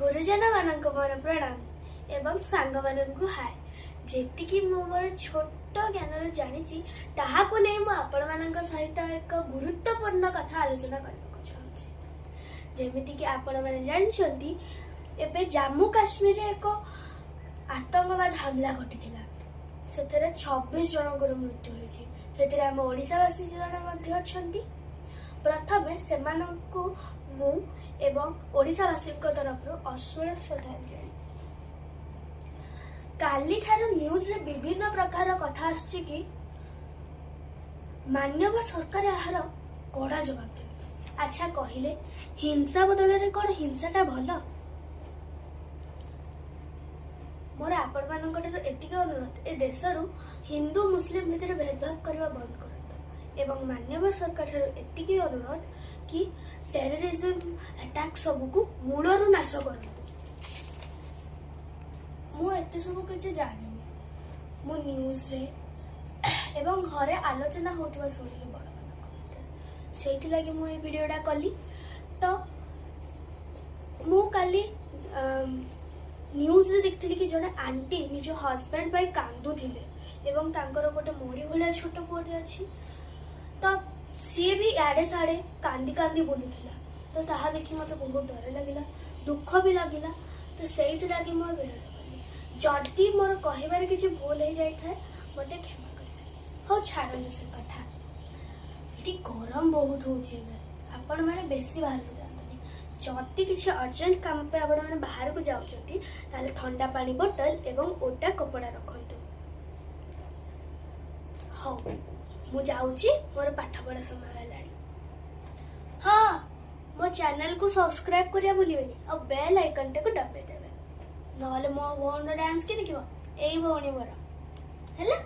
गुरुजन मानक मोर प्रणाम एवं सांग मानकु हाय जेतिकी मो मोर छोट ज्ञान जानी ताहाकु नै मु आपण मानक सहित एक गुरुत्वपूर्ण कथा आलोचना करबाक चाहूची। जेमिति कि आपण माने जानछंती एबे जम्मू काश्मीर रे एक आतंकवाद हमला घटिथिला। सेथरे 26 जनकर मृत्यु होईछि। सेथरे हम ओडिसावासी जन मध्ये अछंती। प्रथमे सेमानंकु मु एवं ओडिसावासी तरफ अश्लील श्रद्धांजलि। काली ठारू न्यूज रे विभिन्न प्रकार कथा आछि कि माननीय सरकार यार कड़ा जवाब दे। अच्छा कहिले हिंसा बदल रे कोन हिंसाटा भल? मोर आपण मानकर एतिक अनुरोध ए देशरू हिंदू मुस्लिम भितर भेदभाव करबा बंद करत एवं माननीय सरकार ठारू एतिक अनुरोध कि टेररिज्म अटैक सबको मूलरू नाश करत। मु एते सब किछ जानिनी। मु न्यूज रे एवं घरे आलोचना होतबा सुनिली बड़ मानक सेति लागि मु ए वीडियोटा कली। तो मु काली न्यूज रे देखथिली कि जने आंटी निज हस्बैंड भाई कांदु थिले एवं तांकर गोटे मोरी भलिया छोट पुओटी अछि। तो सी भी आड़े साड़े कांदी कांदी बोलुथिला। तो ताहा देखि मते बहुत डर लागिला, दुख भी लागिला। तो सेति लागि मो वीडियो कली। जदी मोर कहिबार किछि भूल हो जाय थाए मते क्षमा करिबे। हो छाडन से कथा। इति गरम बहुत होछि बे। आपण माने बेसी बाहर को जातनी। जदी किछि अर्जेंट काम पे आपण माने बाहर को जाउछथि ताले ठंडा पानी बोतल एवं ओटा कपड़ा रखंतु। हो मु जाउची, मोर पाठ पढ़ा समय हेलानी। हाँ मो चैनल को सब्सक्राइब करिया भूलिबेनी और बेल आइकन को दबाइ देबे। नहले मो भौन डांस के देखिबो एई भौनी मोर हैला।